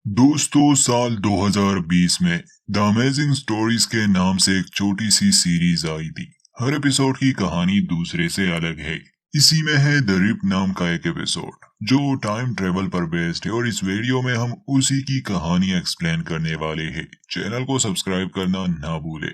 दोस्तों, साल 2020 में द अमेजिंग स्टोरीज के नाम से एक छोटी सी सीरीज आई थी। हर एपिसोड की कहानी दूसरे से अलग है। इसी में है द रिप नाम का एक एपिसोड जो टाइम ट्रेवल पर बेस्ड है, और इस वीडियो में हम उसी की कहानी एक्सप्लेन करने वाले हैं। चैनल को सब्सक्राइब करना ना भूले।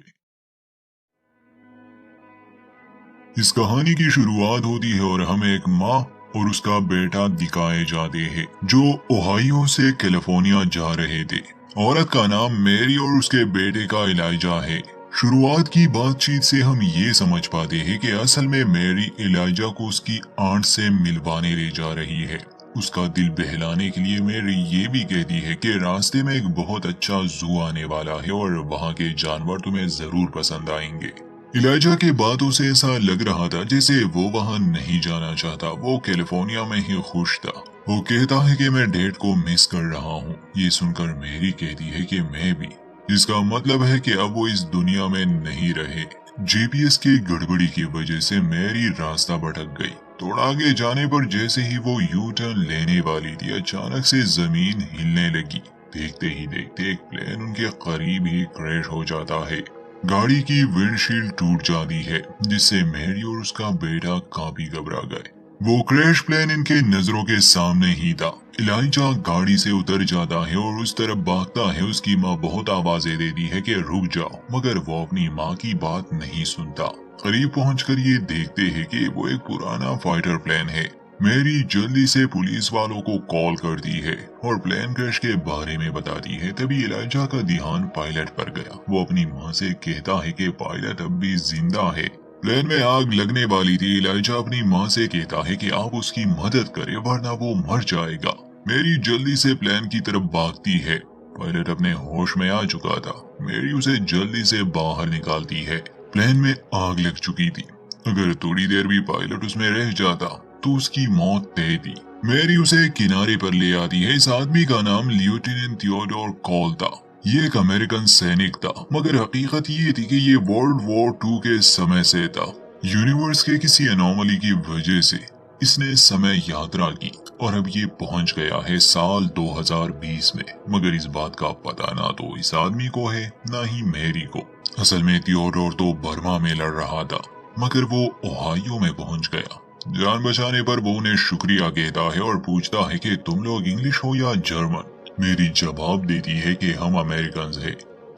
इस कहानी की शुरुआत होती है और हमें एक माँ और उसका बेटा दिखाए जाते हैं जो ओहायो से कैलिफोर्निया जा रहे थे। औरत का नाम मैरी और उसके बेटे का इलाइजा है। शुरुआत की बातचीत से हम ये समझ पाते हैं कि असल में मैरी इलाइजा को उसकी आंट से मिलवाने ले जा रही है। उसका दिल बहलाने के लिए मैरी ये भी कहती है कि रास्ते में एक बहुत अच्छा जू आने वाला है और वहाँ के जानवर तुम्हें जरूर पसंद आएंगे। इलाइजा की बातों से ऐसा लग रहा था जैसे वो वहां नहीं जाना चाहता, वो कैलिफोर्निया में ही खुश था। वो कहता है कि मैं डेट को मिस कर रहा हूँ। ये सुनकर मैरी कहती है कि मैं भी। इसका मतलब है कि अब वो इस दुनिया में नहीं रहे। जीपीएस की गड़बड़ी की वजह से मैरी रास्ता भटक गई। थोड़ा आगे जाने पर जैसे ही वो यू टर्न लेने वाली थी, अचानक से जमीन हिलने लगी। देखते ही देखते एक प्लेन उनके करीब ही क्रैश हो जाता है। गाड़ी की विंडशील्ड टूट जाती है जिससे मैरी और उसका बेटा काफी घबरा गए। वो क्रैश प्लेन इनके नजरों के सामने ही था। इलाइजा गाड़ी से उतर जाता है और उस तरफ भागता है। उसकी माँ बहुत आवाजें देती है कि रुक जाओ, मगर वो अपनी माँ की बात नहीं सुनता। करीब पहुंचकर ये देखते हैं कि वो एक पुराना फाइटर प्लेन है। मैरी जल्दी से पुलिस वालों को कॉल करती है और प्लेन क्रैश के बारे में बताती है। तभी इलाइजा का ध्यान पायलट पर गया। वो अपनी माँ से कहता है कि पायलट अब भी जिंदा है। प्लेन में आग लगने वाली थी। इलाइजा अपनी माँ से कहता है कि आप उसकी मदद करें वरना वो मर जाएगा। मैरी जल्दी से प्लेन की तरफ भागती है। पायलट अपने होश में आ चुका था। मैरी उसे जल्दी से बाहर निकालती है। प्लेन में आग लग चुकी थी। अगर थोड़ी देर भी पायलट उसमें रह जाता तो उसकी मौत तय थी। मैरी उसे किनारे पर ले आती है। इस आदमी का नाम लेफ्टिनेंट थियोडोर कॉल था। ये एक अमेरिकन सैनिक था, मगर हकीकत ये थी कि ये वर्ल्ड वॉर 2 के समय से था। यूनिवर्स के किसी एनोमली की वजह से इसने समय यात्रा की और अब ये पहुंच गया है साल 2020 में। मगर इस बात का पता ना तो इस आदमी को है ना ही मैरी को। असल में थियोडोर तो बर्मा में लड़ रहा था, मगर वो ओहायो में पहुंच गया। जान बचाने पर वो उन्हें शुक्रिया कहता है और पूछता है कि तुम लोग इंग्लिश हो या जर्मन। मेरी जवाब देती है कि हम अमेरिकन हैं,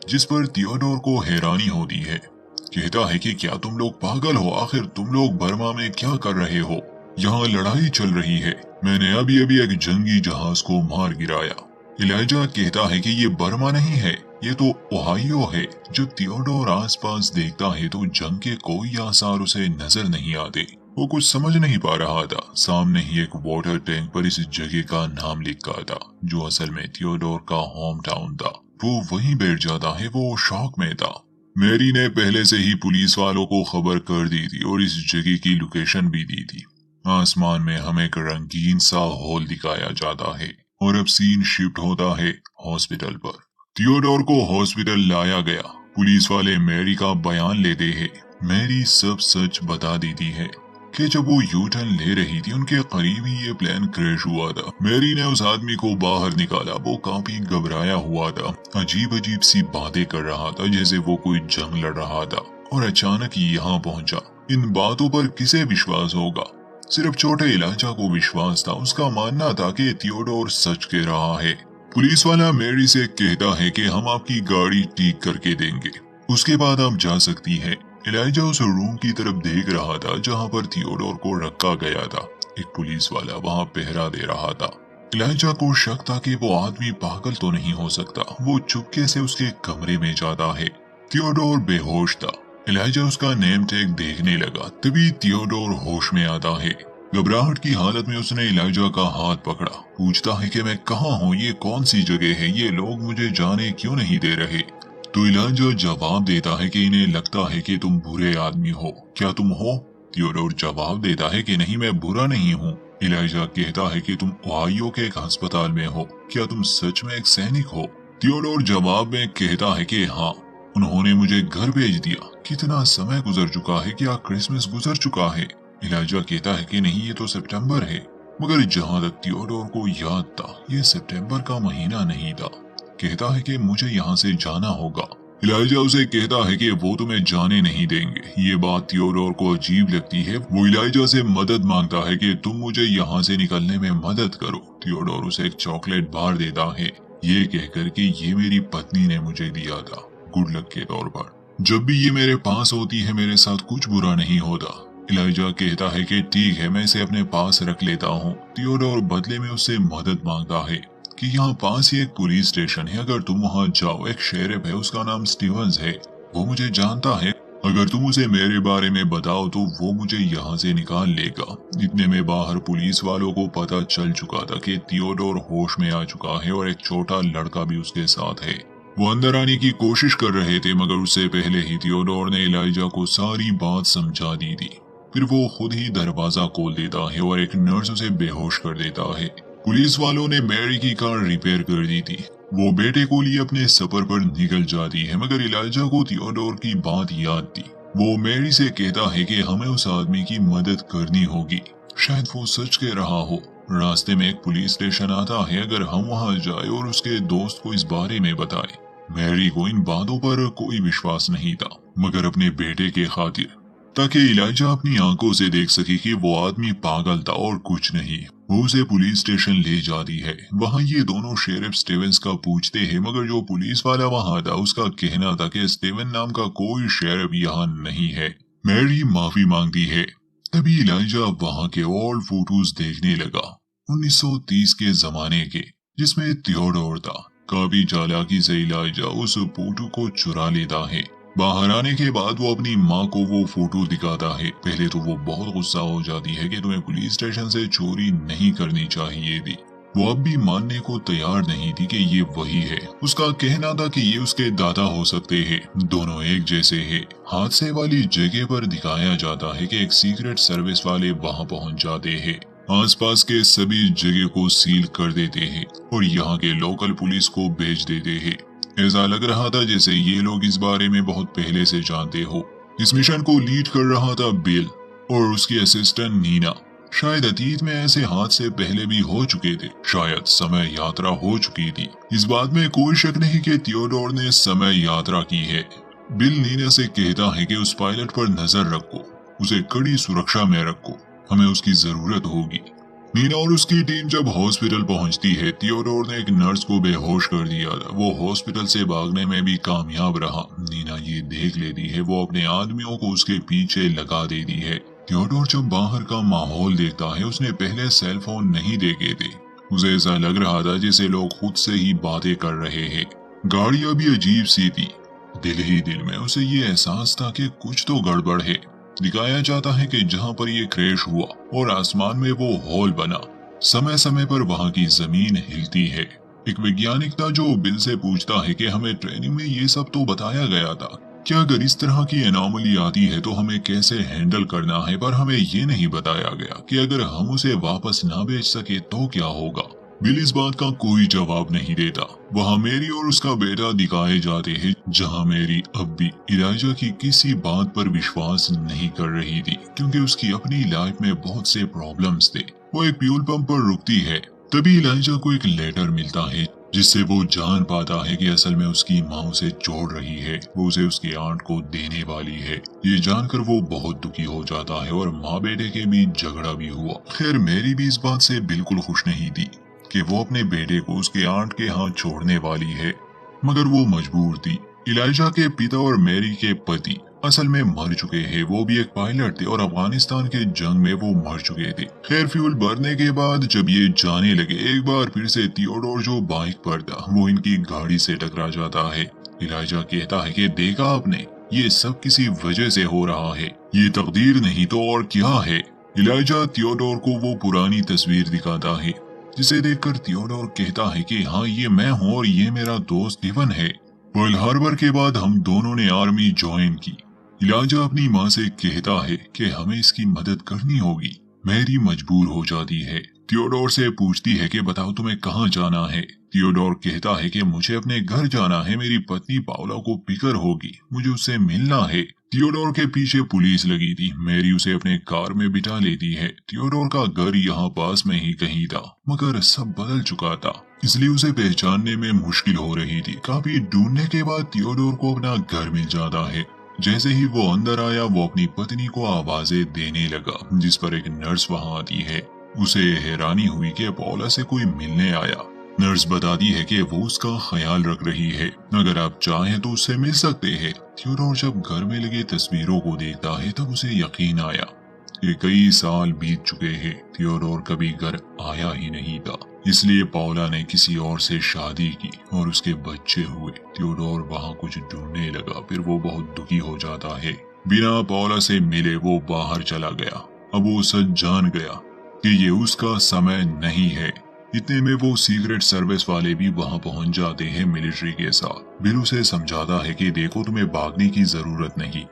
जिस पर थियोडोर को हैरानी होती है। कहता है कि क्या तुम लोग पागल हो, आखिर तुम लोग बर्मा में क्या कर रहे हो? यहाँ लड़ाई चल रही है। मैंने अभी अभी एक जंगी जहाज को मार गिराया। इलाइजा कहता है कि ये बर्मा नहीं है, ये तो ओहायो है। जब थियोडोर आसपास देखता है तो जंग के कोई आसार उसे नजर नहीं आते। वो कुछ समझ नहीं पा रहा था। सामने ही एक वाटर टैंक पर इस जगह का नाम लिखा था जो असल में थियोडोर का होम टाउन था। वो वहीं बैठ जाता है। वो शॉक में था। मैरी ने पहले से ही पुलिस वालों को खबर कर दी थी और इस जगह की लोकेशन भी दी थी। आसमान में हमें एक रंगीन सा हॉल दिखाया जाता है और अब सीन शिफ्ट होता है हॉस्पिटल पर। थियोडोर को हॉस्पिटल लाया गया। पुलिस वाले मैरी का बयान लेते हैं। मैरी सब सच बता देती है कि जब वो यू टर्न ले रही थी उनके करीब ही ये प्लेन क्रैश हुआ था। मैरी ने उस आदमी को बाहर निकाला। वो काफी घबराया हुआ था, अजीब अजीब सी बातें कर रहा था जैसे वो कोई जंग लड़ रहा था, और अचानक ही यहाँ पहुंचा। इन बातों पर किसे विश्वास होगा? सिर्फ छोटे इलाइजा को विश्वास था। उसका मानना था कि थियोडोर सच कह रहा है। पुलिस वाला मैरी से कहता है कि हम आपकी गाड़ी ठीक करके देंगे, उसके बाद आप जा सकती है। इलाइजा उस रूम की तरफ देख रहा था जहां पर थियोडोर को रखा गया था। एक पुलिस वाला वहां पहरा दे रहा था। इलाइजा को शक था कि वो आदमी पागल तो नहीं हो सकता। वो चुपके से उसके कमरे में जाता है। थियोडोर बेहोश था। इलाइजा उसका नेम टैग देखने लगा। तभी थियोडोर होश में आता है। घबराहट की हालत में उसने इलाइजा का हाथ पकड़ा। पूछता है कि मैं कहाँ हूँ, ये कौन सी जगह है, ये लोग मुझे जाने क्यों नहीं दे रहे? तो इलाइजा जवाब देता है कि इन्हें लगता है कि तुम बुरे आदमी हो। क्या तुम हो? थियोडोर जवाब देता है कि नहीं, मैं बुरा नहीं हूँ। इलाइजा कहता है कि तुम ओहायो के एक अस्पताल में हो। क्या तुम सच में एक सैनिक हो? थियोडोर जवाब में कहता है कि हाँ, उन्होंने मुझे घर भेज दिया। कितना समय गुजर चुका है? क्या क्रिसमस गुजर चुका है? इलाइजा कहता है कि नहीं, ये तो सितंबर है। मगर जहां तक थियोडोर को याद था, ये सितंबर का महीना नहीं था। कहता है कि मुझे यहाँ से जाना होगा। इलाइजा उसे कहता है कि वो तुम्हें जाने नहीं देंगे। ये बात थियोडोर को अजीब लगती है। वो इलाइजा से मदद मांगता है कि तुम मुझे यहाँ से निकलने में मदद करो। थियोडोर उसे एक चॉकलेट बार देता है, ये कहकर कि ये मेरी पत्नी ने मुझे दिया था, गुड लक के तौर पर। जब भी ये मेरे पास होती है मेरे साथ कुछ बुरा नहीं होता। इलाइजा कहता है कि ठीक है, मैं इसे अपने पास रख लेता हूँ। थियोडोर बदले में उससे मदद मांगता है कि यहाँ पास ही एक पुलिस स्टेशन है, अगर तुम वहाँ जाओ, एक शेरिफ है, उसका नाम स्टीवंस है, वो मुझे जानता है, अगर तुम उसे मेरे बारे में बताओ तो वो मुझे यहाँ से निकाल लेगा। इतने में बाहर पुलिस वालों को पता चल चुका था कि थियोडोर होश में आ चुका है और एक छोटा लड़का भी उसके साथ है। वो अंदर आने की कोशिश कर रहे थे, मगर उससे पहले ही थियोडोर ने इलाइजा को सारी बात समझा दी थी। फिर वो खुद ही दरवाजा खोल देता है और एक नर्स उसे बेहोश कर देता है। पुलिस वालों ने मैरी की कार रिपेयर कर दी थी। वो बेटे को लिए अपने सफर पर निकल जाती है, मगर इलाइजा को थियोडोर की बात याद थी। वो मैरी से कहता है कि हमें उस आदमी की मदद करनी होगी, शायद वो सच कह रहा हो। रास्ते में एक पुलिस स्टेशन आता है, अगर हम वहां जाए और उसके दोस्त को इस बारे में बताए। मैरी को इन बातों पर कोई विश्वास नहीं था, मगर अपने बेटे के खातिर, ताकि इलाइजा अपनी आंखों से देख सके कि वो आदमी पागल था और कुछ नहीं। वो उसे पुलिस स्टेशन ले जाती है। वहाँ ये दोनों शेरिफ स्टीवंस का पूछते हैं, मगर जो पुलिस वाला वहाँ था उसका कहना था कि स्टीवन नाम का कोई शेरिफ यहाँ नहीं है। मैरी माफी मांगती है। तभी इलाइजा वहाँ के ओल्ड फोटोज देखने लगा, 1930 के जमाने के, जिसमें थियोडोर था। काफी चालाकी से इलाइजा उस फोटो को चुरा लेता है। बाहर आने के बाद वो अपनी माँ को वो फोटो दिखाता है। पहले तो वो बहुत गुस्सा हो जाती है कि तुम्हें पुलिस स्टेशन से चोरी नहीं करनी चाहिए थी। वो अब भी मानने को तैयार नहीं थी कि ये वही है। उसका कहना था कि ये उसके दादा हो सकते हैं, दोनों एक जैसे हैं। हादसे वाली जगह पर दिखाया जाता है कि एक सीक्रेट सर्विस वाले वहां पहुंच जाते हैं, आसपास के सभी जगह को सील कर देते हैं और यहाँ के लोकल पुलिस को भेज देते हैं। ऐसा लग रहा था जैसे ये लोग इस बारे में बहुत पहले से जानते हो। इस मिशन को लीड कर रहा था बिल और उसकी असिस्टेंट नीना। शायद अतीत में ऐसे हादसे पहले भी हो चुके थे, शायद समय यात्रा हो चुकी थी। इस बात में कोई शक नहीं कि थियोडोर ने समय यात्रा की है। बिल नीना से कहता है कि उस पायलट पर नजर रखो, उसे कड़ी सुरक्षा में रखो, हमें उसकी जरूरत होगी। नीना और उसकी टीम जब हॉस्पिटल पहुंचती है, थियोडोर ने एक नर्स को बेहोश कर दिया था। वो हॉस्पिटल से भागने में भी कामयाब रहा। नीना ये देख लेती है, वो अपने आदमियों को उसके पीछे लगा देती है। थियोडोर जब बाहर का माहौल देखता है, उसने पहले सेल फोन नहीं देखे थे। उसे ऐसा लग रहा था जैसे लोग खुद से ही बातें कर रहे हैं। गाड़ियां भी अजीब सी थी। दिल ही दिल में उसे ये एहसास था कि कुछ तो गड़बड़ है। दिखाया जाता है कि जहां पर ये क्रैश हुआ और आसमान में वो होल बना, समय समय पर वहां की जमीन हिलती है। एक वैज्ञानिक था जो बिल से पूछता है कि हमें ट्रेनिंग में ये सब तो बताया गया था, क्या अगर इस तरह की एनॉमली आती है तो हमें कैसे हैंडल करना है, पर हमें ये नहीं बताया गया कि अगर हम उसे वापस ना भेज सके तो क्या होगा। बिल इस बात का कोई जवाब नहीं देता। वहाँ मेरी और उसका बेटा दिखाए जाते हैं, जहाँ मेरी अब भी इलाइजा की किसी बात पर विश्वास नहीं कर रही थी, क्योंकि उसकी अपनी लाइफ में बहुत से प्रॉब्लम्स थे। वो एक फ्यूल पंप पर रुकती है, तभी इलाइजा को एक लेटर मिलता है जिससे वो जान पाता है कि असल में उसकी माँ उसे छोड़ रही है, वो उसे उसकी आंट को देने वाली है। ये जानकर वो बहुत दुखी हो जाता है और माँ बेटे के बीच झगड़ा भी हुआ। खैर मेरी भी इस बात से बिल्कुल खुश नहीं थी कि वो अपने बेटे को उसके आंट के हाथ छोड़ने वाली है, मगर वो मजबूर थी। इलाइजा के पिता और मैरी के पति असल में मर चुके हैं। वो भी एक पायलट थे और अफगानिस्तान के जंग में वो मर चुके थे। खैर फ्यूल भरने के बाद जब ये जाने लगे, एक बार फिर से थियोडोर जो बाइक पर था वो इनकी गाड़ी से टकरा जाता है। इलाइजा कहता है कि देखा आपने, ये सब किसी वजह से हो रहा है, ये तकदीर नहीं तो और क्या है। इलाइजा थियोडोर को वो पुरानी तस्वीर दिखाता है, जिसे देखकर थियोडोर कहता है कि हाँ ये मैं हूँ और ये मेरा दोस्त इवन है। पर्ल हार्बर के बाद हम दोनों ने आर्मी ज्वाइन की। इलाइजा अपनी माँ से कहता है कि हमें इसकी मदद करनी होगी। मैरी मजबूर हो जाती है। थियोडोर से पूछती है कि बताओ तुम्हें कहाँ जाना है। थियोडोर कहता है कि मुझे अपने घर जाना है, मेरी पत्नी पाउला को फिक्र होगी, मुझे उससे मिलना है। थियोडोर के पीछे पुलिस लगी थी। मैरी उसे अपने कार में बिठा लेती है। थियोडोर का घर यहाँ पास में ही कहीं था, मगर सब बदल चुका था, इसलिए उसे पहचानने में मुश्किल हो रही थी। काफी ढूंढने के बाद थियोडोर को अपना घर मिल जाता है। जैसे ही वो अंदर आया, वो अपनी पत्नी को आवाजें देने लगा, जिस पर एक नर्स वहां आती है। उसे हैरानी हुई कि पाउला से कोई मिलने आया। नर्स बताती है कि वो उसका ख्याल रख रही है, अगर आप चाहें तो उससे मिल सकते हैं। थियोडोर जब घर में लगे तस्वीरों को देखता है तब उसे यकीन आया कि कई साल बीत चुके हैं, थियोडोर कभी घर आया ही नहीं था। इसलिए पाउला ने किसी और से शादी की और उसके बच्चे हुए। थियोडोर वहां कुछ ढूंढने लगा, फिर वो बहुत दुखी हो जाता है। बिना पाउला से मिले वो बाहर चला गया। अब वो सच जान गया कि ये उसका समय नहीं है। इतने में वो सीक्रेट सर्विस वाले भी वहां पहुंच जाते हैं मिलिट्री के साथ। बिल उसे समझाता है कि देखो, तुम्हें भागने की जरूरत नहीं,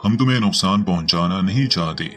हम तुम्हें नुकसान पहुंचाना नहीं चाहते,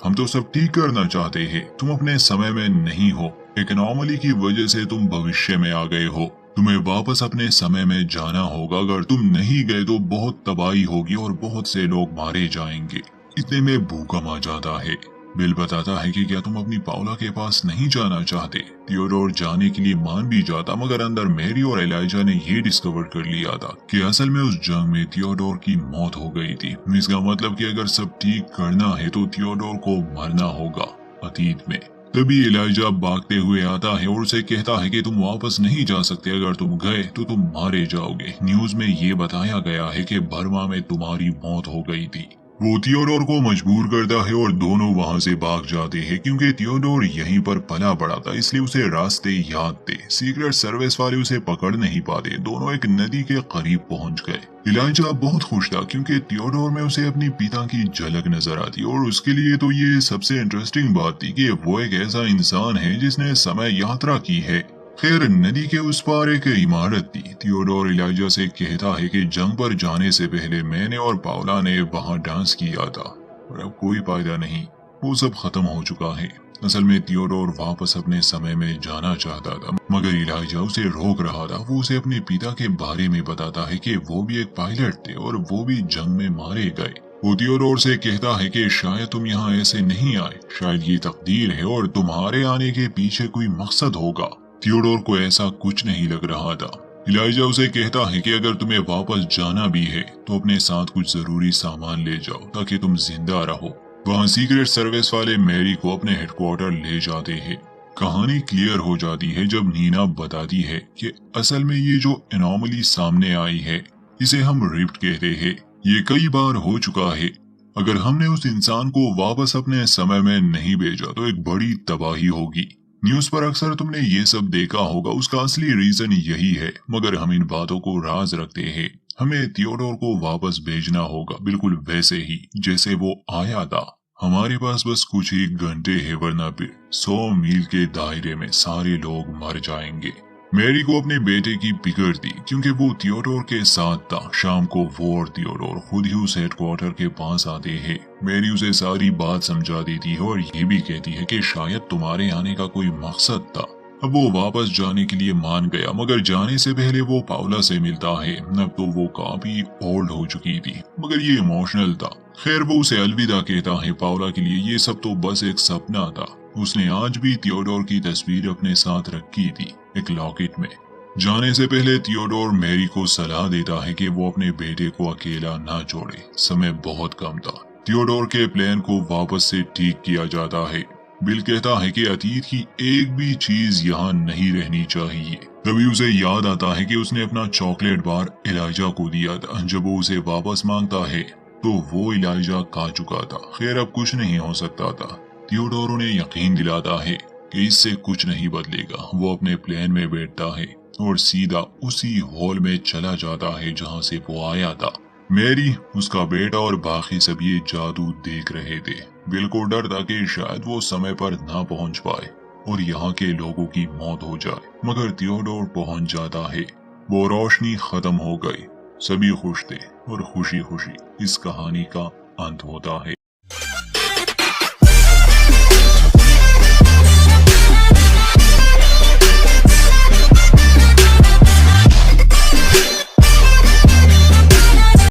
हम तो सब ठीक करना चाहते हैं। तुम अपने समय में नहीं हो, एक अनोमली की वजह से तुम भविष्य में आ गए हो, तुम्हें वापस अपने समय में जाना होगा। अगर तुम नहीं गए तो बहुत तबाही होगी और बहुत से लोग मारे जाएंगे। इतने में भूकंप आ जाता है। बिल बताता है कि क्या तुम अपनी पाउला के पास नहीं जाना चाहते। थियोडोर जाने के लिए मान भी जाता, मगर अंदर मैरी और एलाइजा ने ये डिस्कवर कर लिया था कि असल में उस जंग में थियोडोर की मौत हो गई थी। इसका मतलब कि अगर सब ठीक करना है तो थियोडोर को मरना होगा अतीत में। तभी एलाइजा भागते हुए आता है और उसे कहता है कि तुम वापस नहीं जा सकते, अगर तुम गए तो तुम मारे जाओगे। न्यूज में ये बताया गया है कि बर्मा में तुम्हारी मौत हो गई थी। वो थियोडोर को मजबूर करता है और दोनों वहां से भाग जाते हैं। क्योंकि थियोडोर यहीं पर पला बड़ा था, इसलिए उसे रास्ते याद थे। सीक्रेट सर्विस वाले उसे पकड़ नहीं पाते। दोनों एक नदी के करीब पहुंच गए। एलाइजा बहुत खुश था क्योंकि थियोडोर में उसे अपनी पिता की झलक नजर आती, और उसके लिए तो ये सबसे इंटरेस्टिंग बात थी कि वो एक ऐसा इंसान है जिसने समय यात्रा की है। खैर, नदी के उस पार एक इमारत थी। थियोडोर एलाइजा से कहता है कि जंग पर जाने से पहले मैंने और पाउला ने वहां डांस किया था, और अब कोई फायदा नहीं, वो सब खत्म हो चुका है। असल में थियोडोर वापस अपने समय में जाना चाहता था, मगर एलाइजा उसे रोक रहा था। वो उसे अपने पिता के बारे में बताता है कि वो भी एक पायलट थे और वो भी जंग में मारे गए। वो थियोडोर से कहता है कि शायद तुम यहाँ ऐसे नहीं आए, शायद ये तकदीर है और तुम्हारे आने के पीछे कोई मकसद होगा। थियोडोर को ऐसा कुछ नहीं लग रहा था। एलाइजा उसे कहता है कि अगर तुम्हें वापस जाना भी है तो अपने साथ कुछ जरूरी सामान ले जाओ ताकि तुम जिंदा रहो। वहाँ सीक्रेट सर्विस वाले मैरी को अपने हेडक्वार्टर ले जाते हैं। कहानी क्लियर हो जाती है जब नीना बताती है कि असल में ये जो एनोमली सामने आई है, इसे हम रिफ्ट कहते हैं। ये कई बार हो चुका है। अगर हमने उस इंसान को वापस अपने समय में नहीं भेजा तो एक बड़ी तबाही होगी। न्यूज पर अक्सर तुमने ये सब देखा होगा, उसका असली रीजन यही है, मगर हम इन बातों को राज रखते हैं। हमें थियोडोर को वापस भेजना होगा, बिल्कुल वैसे ही जैसे वो आया था। हमारे पास बस कुछ ही घंटे हैं, वरना फिर 100 मील के दायरे में सारे लोग मर जाएंगे। मैरी को अपने बेटे की फिक्र थी क्योंकि वो थियोडोर के साथ था। शाम को वो और थियोडोर खुद ही उस हेडक्वार्टर के पास आते हैं। मैरी उसे सारी बात समझा देती है और ये भी कहती है कि शायद तुम्हारे आने का कोई मकसद था। अब वो वापस जाने के लिए मान गया, मगर जाने से पहले वो पाउला से मिलता है। अब तो वो काफी ओल्ड हो चुकी थी, मगर ये इमोशनल था। खैर, वो उसे अलविदा कहता है। पाउला के लिए ये सब तो बस एक सपना था। उसने आज भी थियोडोर की तस्वीर अपने साथ रखी थी, एक लॉकेट में। जाने से पहले थियोडोर मैरी को सलाह देता है कि वो अपने बेटे को अकेला ना छोड़े, समय बहुत कम था। थियोडोर के प्लान को वापस से ठीक किया जाता है। बिल कहता है कि अतीत की एक भी चीज यहाँ नहीं रहनी चाहिए। तभी उसे याद आता है कि उसने अपना चॉकलेट बार एलाइजा को दिया था। जब वो उसे वापस मांगता है तो वो एलाइजा खा चुका था। खैर, अब कुछ नहीं हो सकता था। थियोडोर उन्हें यकीन दिलाता है कि इससे कुछ नहीं बदलेगा। वो अपने प्लेन में बैठता है और सीधा उसी हॉल में चला जाता है जहां से वो आया था। मैरी, उसका बेटा और बाकी सब ये जादू देख रहे थे। बिल को डर था कि शायद वो समय पर ना पहुंच पाए और यहाँ के लोगों की मौत हो जाए, मगर थियोडोर पहुंच जाता है। वो रोशनी खत्म हो गई, सभी खुश थे और खुशी खुशी इस कहानी का अंत होता है।